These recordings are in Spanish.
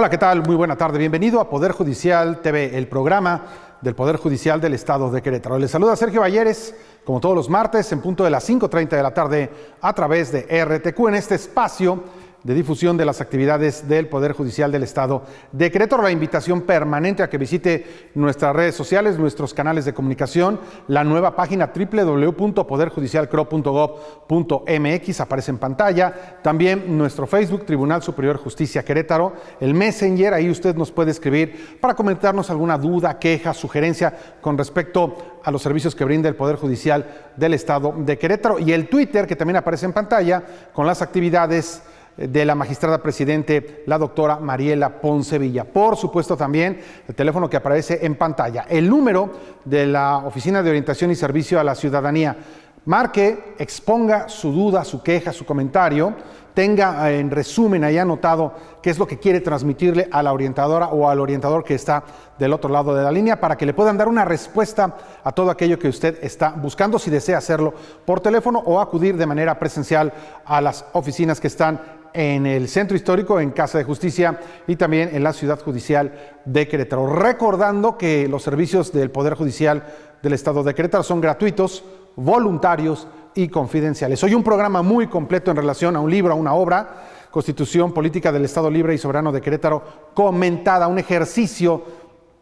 Hola, ¿qué tal? Muy buena tarde. Bienvenido a Poder Judicial TV, el programa del Poder Judicial del Estado de Querétaro. Les saluda Sergio Valleres, como todos los martes, en punto de las 5:30 de la tarde, a través de RTQ, en este espacio de difusión de las actividades del Poder Judicial del Estado de Querétaro. La invitación permanente a que visite nuestras redes sociales, nuestros canales de comunicación, la nueva página www.poderjudicialcro.gov.mx, aparece en pantalla. También nuestro Facebook, Tribunal Superior Justicia Querétaro, el Messenger, ahí usted nos puede escribir para comentarnos alguna duda, queja, sugerencia con respecto a los servicios que brinda el Poder Judicial del Estado de Querétaro. Y el Twitter, que también aparece en pantalla, con las actividades de la magistrada presidente, la doctora Mariela Ponce Villa. Por supuesto también el teléfono que aparece en pantalla, el número de la Oficina de Orientación y Servicio a la Ciudadanía. Marque, exponga su duda, su queja, su comentario, tenga en resumen ahí anotado qué es lo que quiere transmitirle a la orientadora o al orientador que está del otro lado de la línea, para que le puedan dar una respuesta a todo aquello que usted está buscando, si desea hacerlo por teléfono o acudir de manera presencial a las oficinas que están en el Centro Histórico, en Casa de Justicia, y también en la Ciudad Judicial de Querétaro. Recordando que los servicios del Poder Judicial del Estado de Querétaro son gratuitos, voluntarios y confidenciales. Hoy un programa muy completo en relación a un libro, a una obra, Constitución Política del Estado Libre y Soberano de Querétaro, comentada, un ejercicio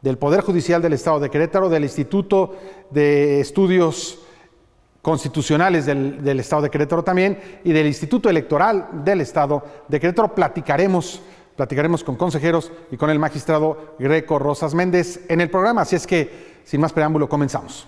del Poder Judicial del Estado de Querétaro, del Instituto de Estudios Constitucionales del Estado de Querétaro también, y del Instituto Electoral del Estado de Querétaro. Platicaremos con consejeros y con el magistrado Greco Rosas Méndez en el programa, así es que, sin más preámbulo, comenzamos.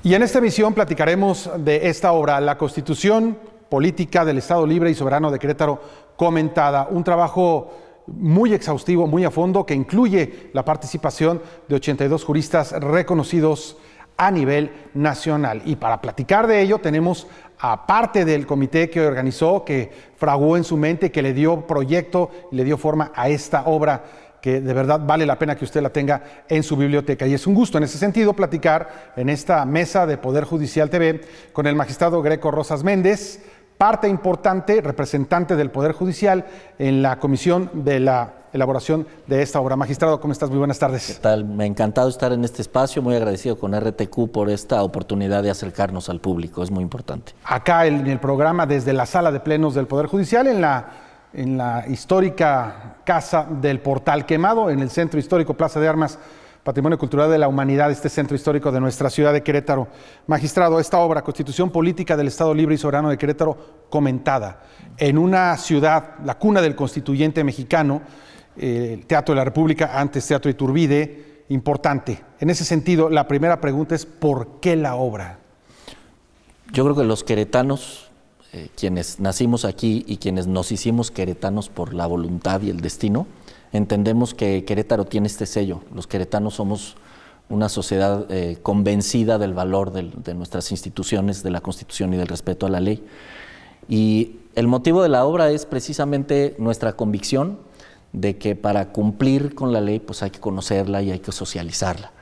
Y en esta emisión platicaremos de esta obra, la Constitución Política del Estado Libre y Soberano de Querétaro, comentada, un trabajo muy exhaustivo, muy a fondo, que incluye la participación de 82 juristas reconocidos a nivel nacional. Y para platicar de ello tenemos a parte del comité que organizó, que fraguó en su mente, que le dio proyecto y le dio forma a esta obra, que de verdad vale la pena que usted la tenga en su biblioteca. Y es un gusto en ese sentido platicar en esta mesa de Poder Judicial TV con el magistrado Greco Rosas Méndez, parte importante, representante del Poder Judicial en la comisión de la elaboración de esta obra. Magistrado, ¿cómo estás? Muy buenas tardes. ¿Qué tal? Me ha encantado estar en este espacio, muy agradecido con RTQ por esta oportunidad de acercarnos al público, es muy importante. Acá en el programa, desde la sala de plenos del Poder Judicial, en la histórica Casa del Portal Quemado, en el Centro Histórico Plaza de Armas, Patrimonio Cultural de la Humanidad, este centro histórico de nuestra ciudad de Querétaro. Magistrado, esta obra, Constitución Política del Estado Libre y Soberano de Querétaro, comentada en una ciudad, la cuna del constituyente mexicano, el Teatro de la República, antes Teatro Iturbide, importante. En ese sentido, la primera pregunta es: ¿por qué la obra? Yo creo que los queretanos, quienes nacimos aquí y quienes nos hicimos queretanos por la voluntad y el destino, entendemos que Querétaro tiene este sello. Los queretanos somos una sociedad convencida del valor de nuestras instituciones, de la Constitución y del respeto a la ley. Y el motivo de la obra es precisamente nuestra convicción de que para cumplir con la ley pues hay que conocerla y hay que socializarla.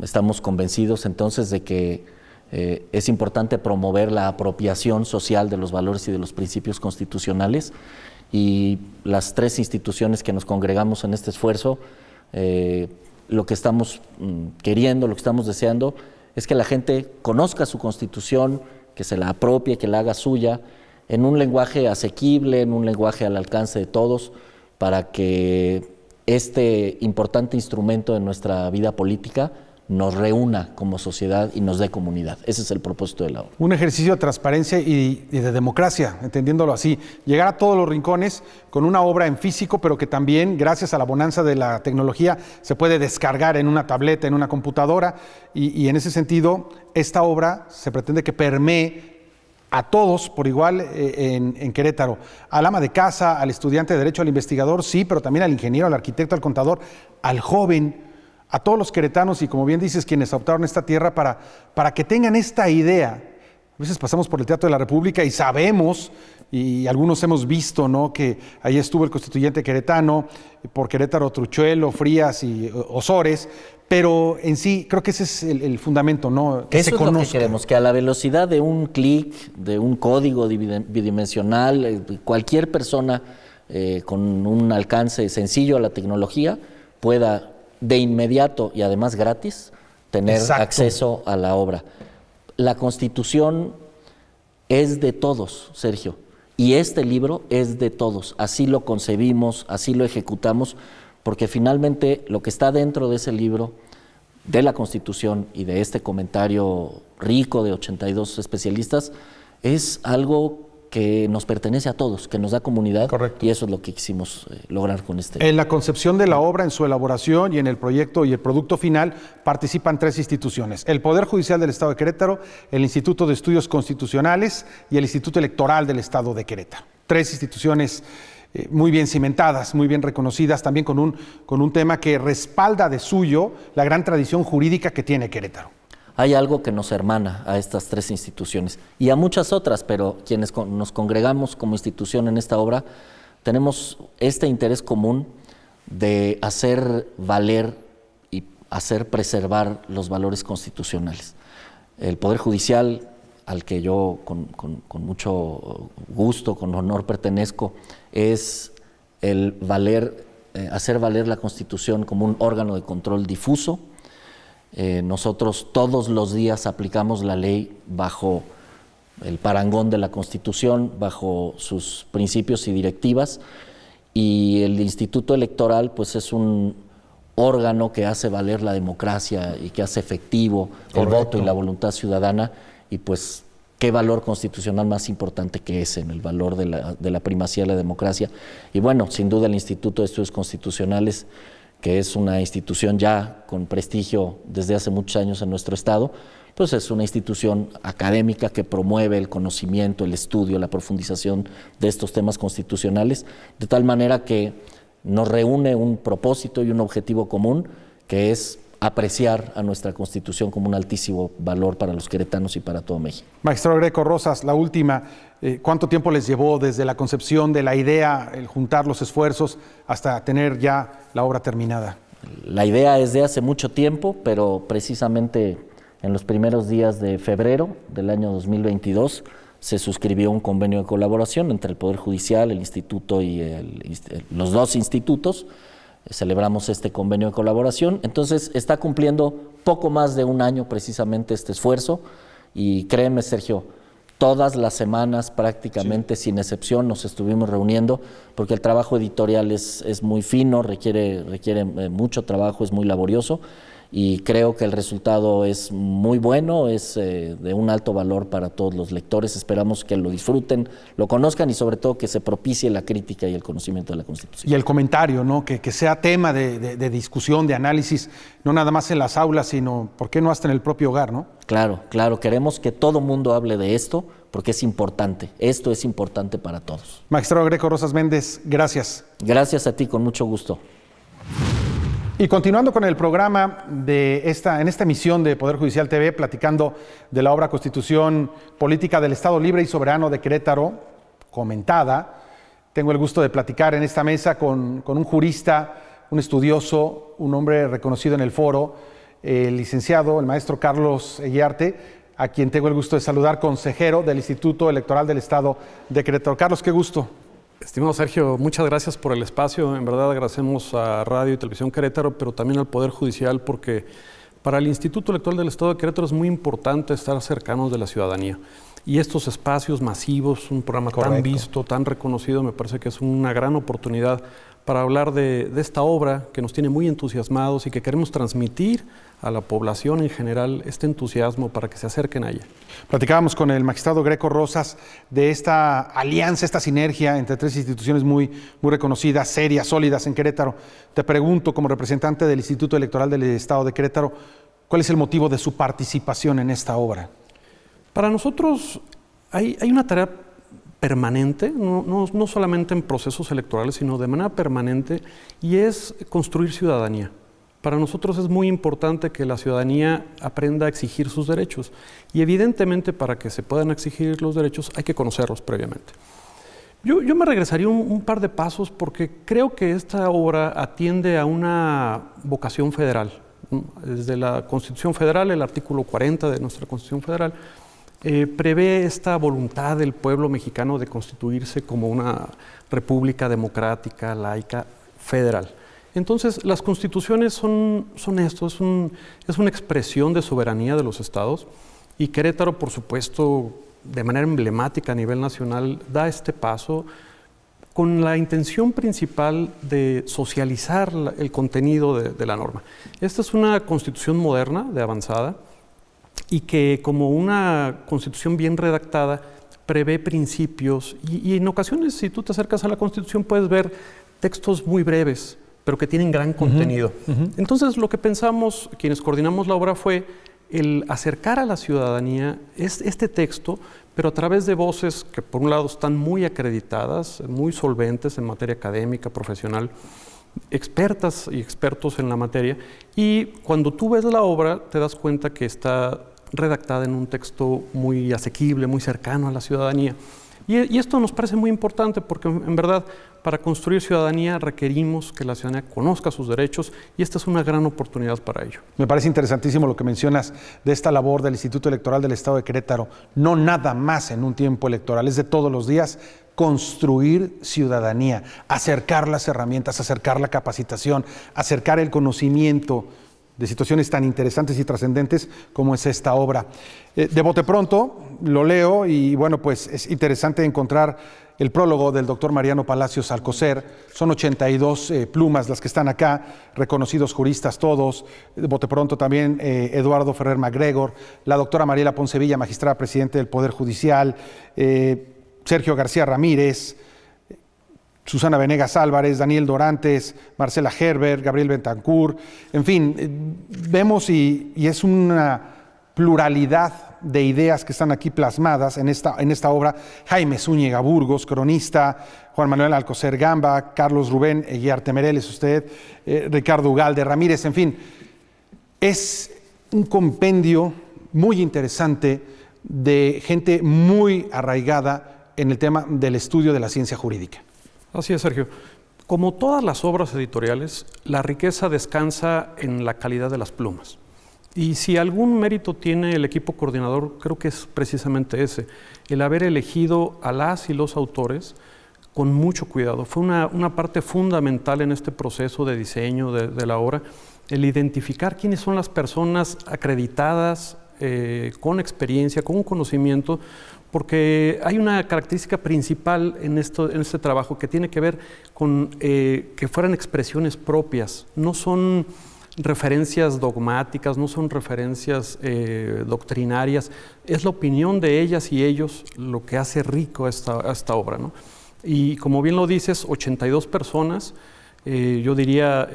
Estamos convencidos entonces de que es importante promover la apropiación social de los valores y de los principios constitucionales, y las tres instituciones que nos congregamos en este esfuerzo, lo que estamos queriendo, lo que estamos deseando es que la gente conozca su Constitución, que se la apropie, que la haga suya, en un lenguaje asequible, en un lenguaje al alcance de todos, para que este importante instrumento de nuestra vida política nos reúna como sociedad y nos dé comunidad. Ese es el propósito de la obra. Un ejercicio de transparencia y de democracia, entendiéndolo así. Llegar a todos los rincones con una obra en físico, pero que también, gracias a la bonanza de la tecnología, se puede descargar en una tableta, en una computadora. Y en ese sentido, esta obra se pretende que permee a todos por igual en Querétaro, al ama de casa, al estudiante de Derecho, al investigador, sí, pero también al ingeniero, al arquitecto, al contador, al joven, a todos los queretanos y, como bien dices, quienes adoptaron esta tierra para que tengan esta idea. A veces pasamos por el Teatro de la República y sabemos, y algunos hemos visto, ¿no?, que ahí estuvo el constituyente queretano, por Querétaro, Truchuelo, Frías y Osores, pero en sí creo que ese es el fundamento, ¿no? Que eso se es conozca. Lo que queremos, que a la velocidad de un clic, de un código bidimensional, cualquier persona con un alcance sencillo a la tecnología, pueda de inmediato y además gratis tener acceso a la obra. La Constitución es de todos, Sergio, y este libro es de todos. Así lo concebimos, así lo ejecutamos, porque finalmente lo que está dentro de ese libro, de la Constitución y de este comentario rico de 82 especialistas, es algo que nos pertenece a todos, que nos da comunidad. Correcto. Y eso es lo que quisimos lograr con este. En la concepción de la obra, en su elaboración y en el proyecto y el producto final participan 3 instituciones: el Poder Judicial del Estado de Querétaro, el Instituto de Estudios Constitucionales y el Instituto Electoral del Estado de Querétaro. 3 instituciones muy bien cimentadas, muy bien reconocidas, también con un tema que respalda de suyo la gran tradición jurídica que tiene Querétaro. Hay algo que nos hermana a estas 3 instituciones y a muchas otras, pero quienes nos congregamos como institución en esta obra tenemos este interés común de hacer valer y hacer preservar los valores constitucionales. El Poder Judicial, al que yo con mucho gusto, con honor pertenezco, es el hacer valer la Constitución como un órgano de control difuso. Nosotros todos los días aplicamos la ley bajo el parangón de la Constitución, bajo sus principios y directivas, y el Instituto Electoral pues es un órgano que hace valer la democracia y que hace efectivo el voto y la voluntad ciudadana, y pues qué valor constitucional más importante que ese, en el valor de la primacía de la democracia. Y bueno, sin duda el Instituto de Estudios Constitucionales, que es una institución ya con prestigio desde hace muchos años en nuestro estado, pues es una institución académica que promueve el conocimiento, el estudio, la profundización de estos temas constitucionales, de tal manera que nos reúne un propósito y un objetivo común, que es apreciar a nuestra Constitución como un altísimo valor para los queretanos y para todo México. Magistrado Greco Rosas, la última, ¿cuánto tiempo les llevó desde la concepción de la idea, el juntar los esfuerzos, hasta tener ya la obra terminada? La idea es de hace mucho tiempo, pero precisamente en los primeros días de febrero del año 2022 se suscribió un convenio de colaboración entre el Poder Judicial, el Instituto y los 2 institutos. Celebramos este convenio de colaboración, entonces está cumpliendo poco más de un año precisamente este esfuerzo, y créeme, Sergio, todas las semanas prácticamente sin excepción nos estuvimos reuniendo, porque el trabajo editorial es muy fino, requiere mucho trabajo, es muy laborioso, y creo que el resultado es muy bueno, es de un alto valor para todos los lectores. Esperamos que lo disfruten, lo conozcan y sobre todo que se propicie la crítica y el conocimiento de la Constitución. Y el comentario, ¿no? Que sea tema de discusión, de análisis, no nada más en las aulas, sino, ¿por qué no hasta en el propio hogar, no? Claro, queremos que todo mundo hable de esto, porque es importante, esto es importante para todos. Magistrado Greco Rosas Méndez, gracias. Gracias a ti, con mucho gusto. Y continuando con el programa en esta emisión de Poder Judicial TV, platicando de la obra Constitución Política del Estado Libre y Soberano de Querétaro, comentada, tengo el gusto de platicar en esta mesa con un jurista, un estudioso, un hombre reconocido en el foro, el licenciado, el maestro Carlos Eguiarte, a quien tengo el gusto de saludar, consejero del Instituto Electoral del Estado de Querétaro. Carlos, qué gusto. Estimado Sergio, muchas gracias por el espacio. En verdad agradecemos a Radio y Televisión Querétaro, pero también al Poder Judicial, porque para el Instituto Electoral del Estado de Querétaro es muy importante estar cercanos de la ciudadanía. Y estos espacios masivos, un programa tan visto, tan reconocido, me parece que es una gran oportunidad para hablar de esta obra que nos tiene muy entusiasmados y que queremos transmitir a la población en general este entusiasmo para que se acerquen a ella. Platicábamos con el magistrado Greco Rosas de esta alianza, esta sinergia entre 3 instituciones muy reconocidas, serias, sólidas en Querétaro. Te pregunto, como representante del Instituto Electoral del Estado de Querétaro, ¿cuál es el motivo de su participación en esta obra? Para nosotros hay una tarea permanente, no solamente en procesos electorales, sino de manera permanente, y es construir ciudadanía. Para nosotros es muy importante que la ciudadanía aprenda a exigir sus derechos, y evidentemente para que se puedan exigir los derechos hay que conocerlos previamente. Yo me regresaría un par de pasos, porque creo que esta obra atiende a una vocación federal. Desde la Constitución Federal, el artículo 40 de nuestra Constitución Federal, prevé esta voluntad del pueblo mexicano de constituirse como una república democrática, laica, federal. Entonces, las constituciones son esto, es una expresión de soberanía de los estados, y Querétaro, por supuesto, de manera emblemática a nivel nacional, da este paso con la intención principal de socializar el contenido de la norma. Esta es una constitución moderna, de avanzada, y que como una constitución bien redactada prevé principios, y en ocasiones, si tú te acercas a la constitución, puedes ver textos muy breves, pero que tienen gran contenido. Entonces, lo que pensamos, quienes coordinamos la obra, fue el acercar a la ciudadanía este texto, pero a través de voces que por un lado están muy acreditadas, muy solventes en materia académica, profesional, expertas y expertos en la materia, y cuando tú ves la obra te das cuenta que está redactada en un texto muy asequible, muy cercano a la ciudadanía. Y esto nos parece muy importante porque en verdad para construir ciudadanía requerimos que la ciudadanía conozca sus derechos, y esta es una gran oportunidad para ello. Me parece interesantísimo lo que mencionas de esta labor del Instituto Electoral del Estado de Querétaro, no nada más en un tiempo electoral, es de todos los días construir ciudadanía, acercar las herramientas, acercar la capacitación, acercar el conocimiento de situaciones tan interesantes y trascendentes como es esta obra. De bote pronto lo leo y bueno, pues es interesante encontrar el prólogo del doctor Mariano Palacios Alcocer. Son 82 plumas las que están acá, reconocidos juristas todos. De bote pronto también Eduardo Ferrer MacGregor, la doctora Mariela Poncevilla, magistrada presidente del Poder Judicial, Sergio García Ramírez, Susana Venegas Álvarez, Daniel Dorantes, Marcela Herbert, Gabriel Bentancur, en fin, vemos y es una pluralidad de ideas que están aquí plasmadas en esta obra. Jaime Zúñiga Burgos, cronista, Juan Manuel Alcocer Gamba, Carlos Rubén Eguiarte Mereles, usted, Ricardo Ugalde Ramírez, en fin, es un compendio muy interesante de gente muy arraigada en el tema del estudio de la ciencia jurídica. Así es, Sergio. Como todas las obras editoriales, la riqueza descansa en la calidad de las plumas. Y si algún mérito tiene el equipo coordinador, creo que es precisamente ese, el haber elegido a las y los autores con mucho cuidado. Fue una parte fundamental en este proceso de diseño de la obra, el identificar quiénes son las personas acreditadas, con experiencia, con un conocimiento, porque hay una característica principal en este trabajo que tiene que ver con que fueran expresiones propias, no son referencias dogmáticas, no son referencias doctrinarias, es la opinión de ellas y ellos lo que hace rico esta obra, ¿no? Y como bien lo dices, 82 personas, yo diría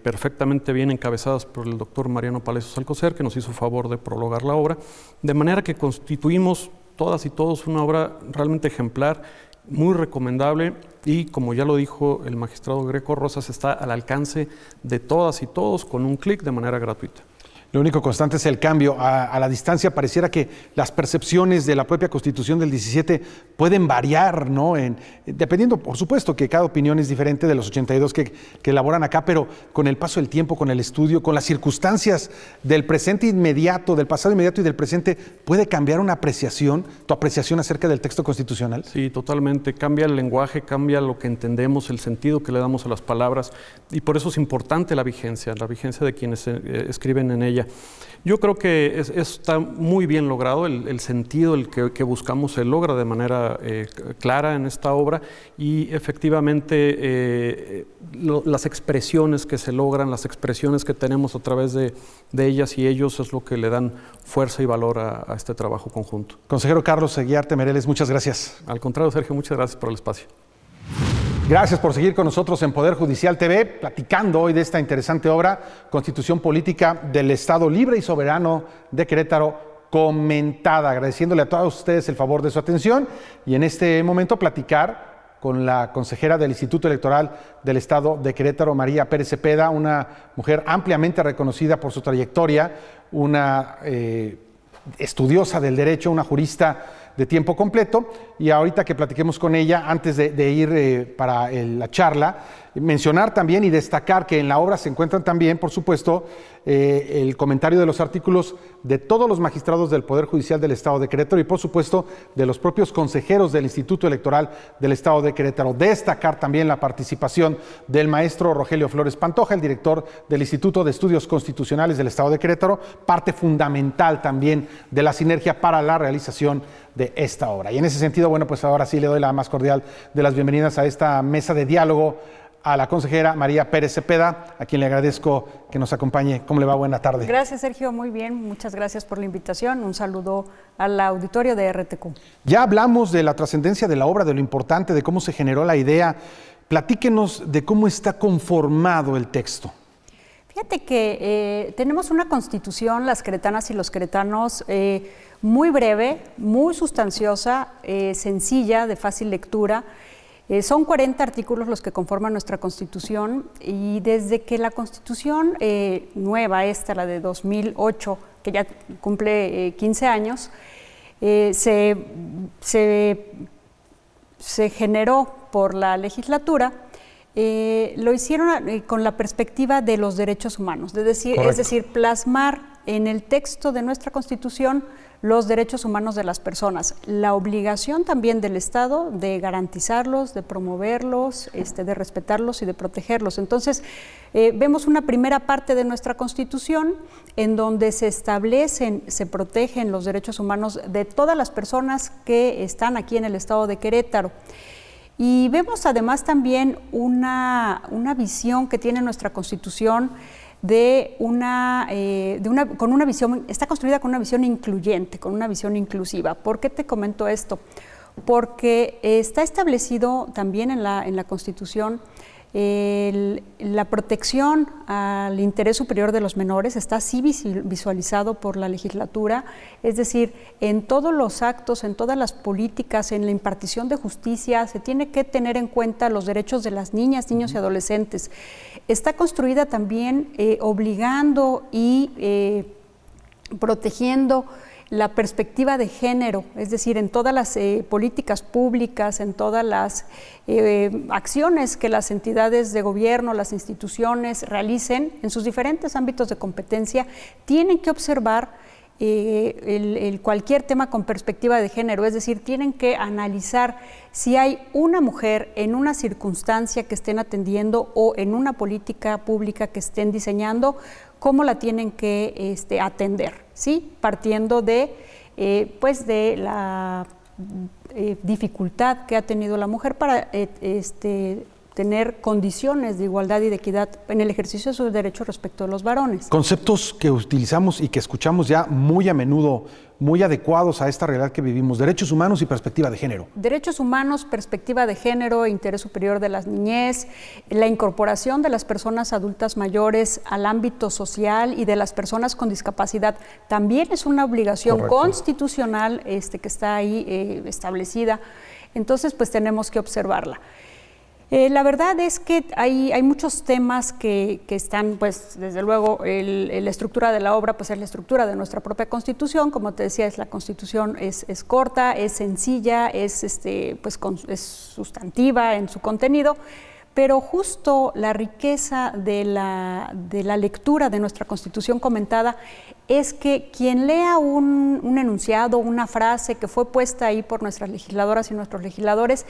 perfectamente bien encabezadas por el doctor Mariano Palacios Alcocer, que nos hizo favor de prologar la obra, de manera que constituimos todas y todos una obra realmente ejemplar, muy recomendable, y como ya lo dijo el magistrado Greco Rosas, está al alcance de todas y todos con un clic de manera gratuita. Lo único constante es el cambio. A la distancia pareciera que las percepciones de la propia Constitución del 17 pueden variar, ¿no? Dependiendo, por supuesto, que cada opinión es diferente de los 82 que elaboran acá, pero con el paso del tiempo, con el estudio, con las circunstancias del presente inmediato, del pasado inmediato y del presente, ¿puede cambiar una apreciación, tu apreciación acerca del texto constitucional? Sí, totalmente. Cambia el lenguaje, cambia lo que entendemos, el sentido que le damos a las palabras, y por eso es importante la vigencia de quienes escriben en ella. Yo creo que está muy bien logrado, el sentido que buscamos se logra de manera clara en esta obra, y efectivamente las expresiones que se logran, las expresiones que tenemos a través de ellas y ellos es lo que le dan fuerza y valor a este trabajo conjunto. Consejero Carlos Eguiarte Mereles, muchas gracias. Al contrario, Sergio, muchas gracias por el espacio. Gracias por seguir con nosotros en Poder Judicial TV, platicando hoy de esta interesante obra, Constitución Política del Estado Libre y Soberano de Querétaro, comentada. Agradeciéndole a todos ustedes el favor de su atención, y en este momento platicar con la consejera del Instituto Electoral del Estado de Querétaro, María Pérez Cepeda, una mujer ampliamente reconocida por su trayectoria, una estudiosa del derecho, una jurista de tiempo completo. Y ahorita que platiquemos con ella, antes de ir para la charla, mencionar también y destacar que en la obra se encuentran también, por supuesto, el comentario de los artículos de todos los magistrados del Poder Judicial del Estado de Querétaro y, por supuesto, de los propios consejeros del Instituto Electoral del Estado de Querétaro. Destacar también la participación del maestro Rogelio Flores Pantoja, el director del Instituto de Estudios Constitucionales del Estado de Querétaro, parte fundamental también de la sinergia para la realización de esta obra. Y en ese sentido, bueno, pues ahora sí le doy la más cordial de las bienvenidas a esta mesa de diálogo a la consejera María Pérez Cepeda, a quien le agradezco que nos acompañe. ¿Cómo le va? Buena tarde. Gracias, Sergio. Muy bien. Muchas gracias por la invitación. Un saludo al auditorio de RTQ. Ya hablamos de la trascendencia de la obra, de lo importante, de cómo se generó la idea. Platíquenos de cómo está conformado el texto. Fíjate que tenemos una constitución, las queretanas y los queretanos, muy breve, muy sustanciosa, sencilla, de fácil lectura. Son 40 artículos los que conforman nuestra Constitución y desde que la Constitución nueva, la de 2008, que ya cumple 15 años, se generó por la legislatura, lo hicieron con la perspectiva de los derechos humanos, es decir, plasmar en el texto de nuestra Constitución los derechos humanos de las personas, la obligación también del Estado de garantizarlos, de promoverlos, de respetarlos y de protegerlos. Entonces, vemos una primera parte de nuestra Constitución en donde se establecen, se protegen los derechos humanos de todas las personas que están aquí en el Estado de Querétaro. Y vemos además también una visión que tiene nuestra Constitución con una visión, está construida con una visión incluyente, con una visión inclusiva. ¿Por qué te comento esto? Porque está establecido también en la Constitución la protección al interés superior de los menores, está así visualizado por la legislatura, es decir, en todos los actos, en todas las políticas, en la impartición de justicia, se tiene que tener en cuenta los derechos de las niñas, niños y adolescentes. Está construida también obligando y protegiendo la perspectiva de género, es decir, en todas las políticas públicas, en todas las acciones que las entidades de gobierno, las instituciones realicen en sus diferentes ámbitos de competencia, tienen que observar cualquier tema con perspectiva de género, es decir, tienen que analizar si hay una mujer en una circunstancia que estén atendiendo o en una política pública que estén diseñando, cómo la tienen que atender, ¿sí? Partiendo de la dificultad que ha tenido la mujer para tener condiciones de igualdad y de equidad en el ejercicio de sus derechos respecto a los varones. Conceptos que utilizamos y que escuchamos ya muy a menudo, muy adecuados a esta realidad que vivimos: derechos humanos y perspectiva de género. Derechos humanos, perspectiva de género, interés superior de la niñez, la incorporación de las personas adultas mayores al ámbito social y de las personas con discapacidad también es una obligación constitucional que está ahí establecida. Entonces, pues tenemos que observarla. La verdad es que hay muchos temas que están, pues, desde luego, la estructura de la obra, pues es la estructura de nuestra propia Constitución. Como te decía, la Constitución es corta, es sencilla, es sustantiva en su contenido, pero justo la riqueza de la lectura de nuestra Constitución comentada es que quien lea un enunciado, una frase que fue puesta ahí por nuestras legisladoras y nuestros legisladores,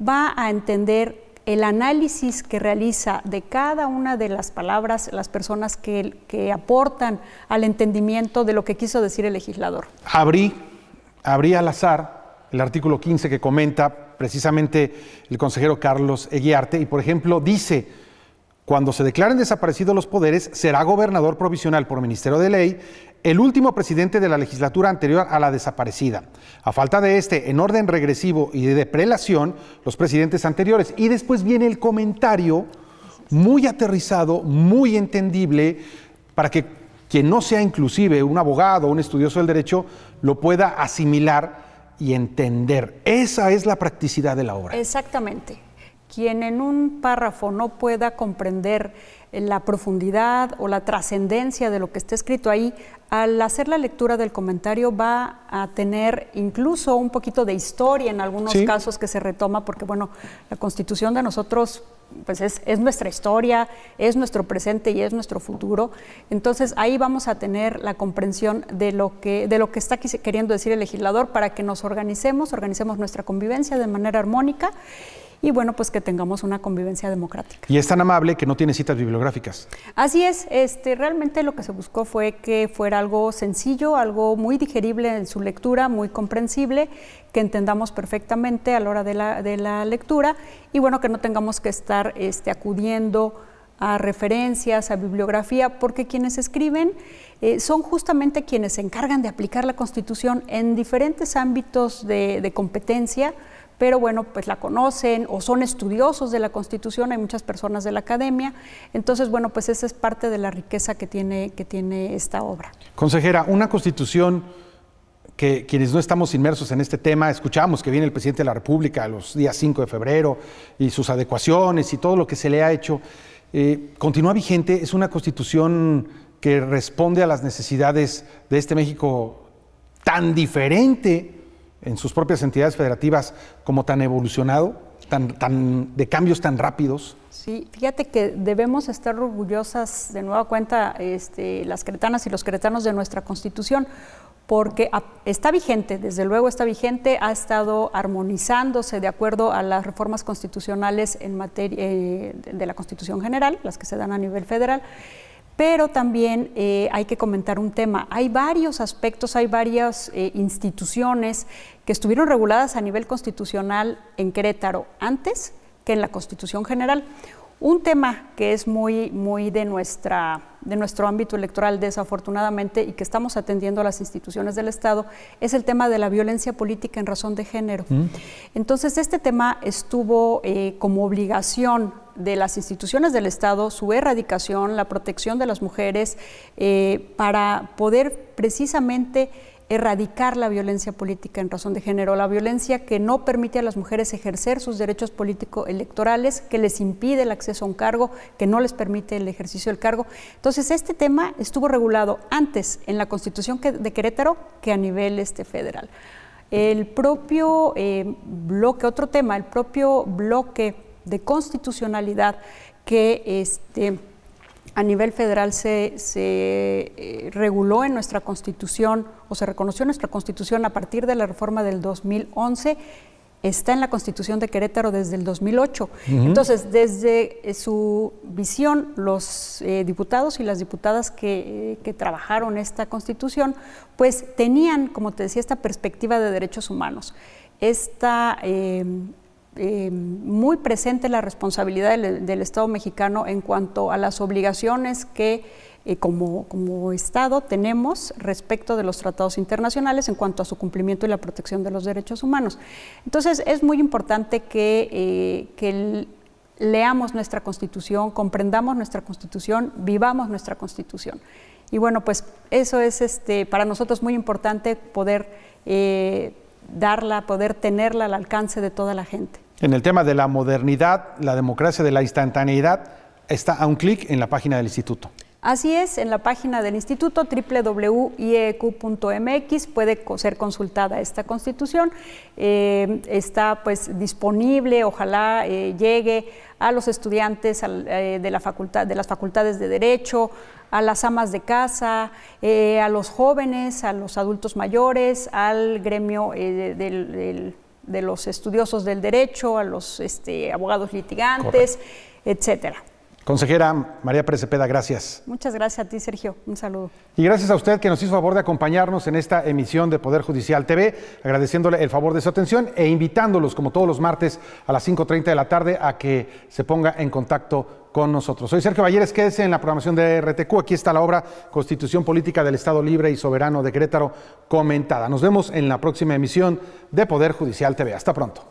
va a entender el análisis que realiza de cada una de las palabras las personas que aportan al entendimiento de lo que quiso decir el legislador. Abrí al azar el artículo 15 que comenta precisamente el consejero Carlos Eguiarte y, por ejemplo, dice: cuando se declaren desaparecidos los poderes, será gobernador provisional por ministerio de ley el último presidente de la legislatura anterior a la desaparecida. A falta de en orden regresivo y de prelación, los presidentes anteriores. Y después viene el comentario muy aterrizado, muy entendible, para que quien no sea inclusive un abogado o un estudioso del derecho lo pueda asimilar y entender. Esa es la practicidad de la obra. Exactamente. Quien en un párrafo no pueda comprender la profundidad o la trascendencia de lo que está escrito ahí, al hacer la lectura del comentario va a tener incluso un poquito de historia en algunos casos que se retoma, porque bueno, la Constitución de nosotros pues es nuestra historia, es nuestro presente y es nuestro futuro. Entonces ahí vamos a tener la comprensión de lo que está queriendo decir el legislador, para que nos organicemos nuestra convivencia de manera armónica y bueno, pues que tengamos una convivencia democrática. Y es tan amable que no tiene citas bibliográficas. Así es, realmente lo que se buscó fue que fuera algo sencillo, algo muy digerible en su lectura, muy comprensible, que entendamos perfectamente a la hora de la lectura y bueno, que no tengamos que estar acudiendo a referencias, a bibliografía, porque quienes escriben son justamente quienes se encargan de aplicar la Constitución en diferentes ámbitos de competencia, pero bueno, pues la conocen o son estudiosos de la Constitución, hay muchas personas de la academia, entonces bueno, pues esa es parte de la riqueza que tiene esta obra. Consejera, una Constitución que quienes no estamos inmersos en este tema, escuchamos que viene el presidente de la República los días 5 de febrero y sus adecuaciones y todo lo que se le ha hecho, continúa vigente, es una Constitución que responde a las necesidades de este México tan diferente en sus propias entidades federativas, como tan evolucionado, de cambios tan rápidos. Sí, fíjate que debemos estar orgullosas de nueva cuenta las queretanas y los queretanos de nuestra Constitución, porque está vigente, desde luego está vigente, ha estado armonizándose de acuerdo a las reformas constitucionales en materia de la Constitución General, las que se dan a nivel federal. Pero también hay que comentar un tema. Hay varios aspectos, hay varias instituciones que estuvieron reguladas a nivel constitucional en Querétaro antes que en la Constitución General. Un tema que es muy de nuestro ámbito electoral, desafortunadamente, y que estamos atendiendo a las instituciones del Estado, es el tema de la violencia política en razón de género. Entonces, este tema estuvo como obligación de las instituciones del Estado, su erradicación, la protección de las mujeres, para poder precisamente erradicar la violencia política en razón de género, la violencia que no permite a las mujeres ejercer sus derechos político-electorales, que les impide el acceso a un cargo, que no les permite el ejercicio del cargo. Entonces, este tema estuvo regulado antes en la Constitución de Querétaro que a nivel federal. El propio bloque, otro tema, el propio bloque de constitucionalidad que a nivel federal se reguló en nuestra Constitución o se reconoció en nuestra Constitución a partir de la reforma del 2011, está en la Constitución de Querétaro desde el 2008. Entonces, desde su visión, los diputados y las diputadas que trabajaron esta Constitución, pues tenían, como te decía, esta perspectiva de derechos humanos, muy presente la responsabilidad del Estado mexicano en cuanto a las obligaciones que como Estado tenemos respecto de los tratados internacionales en cuanto a su cumplimiento y la protección de los derechos humanos. Entonces, es muy importante que leamos nuestra Constitución, comprendamos nuestra Constitución, vivamos nuestra Constitución. Y bueno, pues eso es para nosotros muy importante poder poder tenerla al alcance de toda la gente. En el tema de la modernidad, la democracia de la instantaneidad, está a un clic en la página del Instituto. Así es, en la página del Instituto www.ieq.mx puede ser consultada esta Constitución. Está pues disponible, ojalá llegue a los estudiantes de las facultades de Derecho, a las amas de casa, a los jóvenes, a los adultos mayores, al gremio de los estudiosos del derecho, a los abogados litigantes, etcétera. Consejera María Pérez Cepeda, gracias. Muchas gracias a ti, Sergio. Un saludo. Y gracias a usted que nos hizo favor de acompañarnos en esta emisión de Poder Judicial TV, agradeciéndole el favor de su atención e invitándolos, como todos los martes a las 5:30 de la tarde, a que se ponga en contacto con nosotros. Soy Sergio Valleres, quédese en la programación de RTQ. Aquí está la obra Constitución Política del Estado Libre y Soberano de Querétaro comentada. Nos vemos en la próxima emisión de Poder Judicial TV. Hasta pronto.